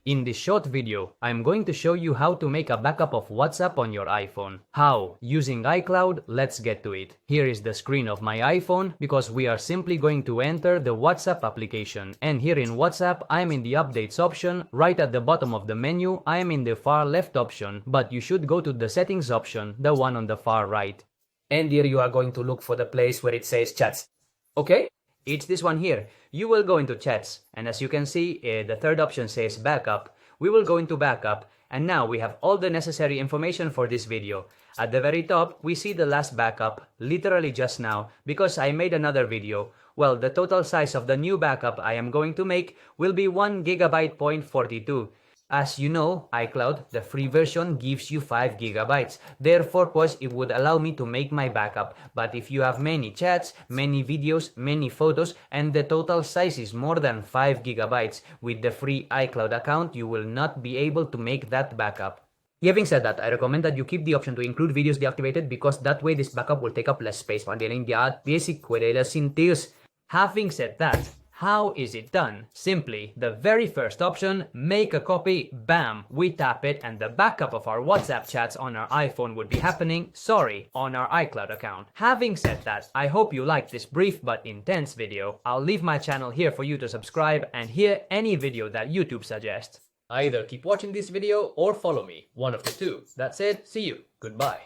In this short video, I'm going to show you how to make a backup of WhatsApp on your iPhone. How? Using iCloud? Let's get to it. Here is the screen of my iPhone because we are simply going to enter the WhatsApp application. And here in WhatsApp, I'm in the updates option. Right at the bottom of the menu, I am in the far left option, but you should go to the settings option, the one on the far right. And here you are going to look for the place where it says chats. Okay? It's this one here. You will go into chats, and as you can see, the third option says backup. We will go into backup, and now we have all the necessary information for this video. At the very top, we see the last backup, literally just now, because I made another video. Well, the total size of the new backup I am going to make will be 1 GB point 42. As you know, iCloud, the free version, gives you 5 GB. Therefore, it would allow me to make my backup. But if you have many chats, many videos, many photos, and the total size is more than 5 GB, with the free iCloud account, you will not be able to make that backup. Having said that, I recommend that you keep the option to include videos deactivated because that way this backup will take up less space. Having said that, how is it done? Simply, the very first option, make a copy, bam, we tap it and the backup of our WhatsApp chats on our iPhone would be happening, on our iCloud account. Having said that, I hope you liked this brief but intense video. I'll leave my channel here for you to subscribe and hear any video that YouTube suggests. Either keep watching this video or follow me, one of the two. That's it, see you, goodbye.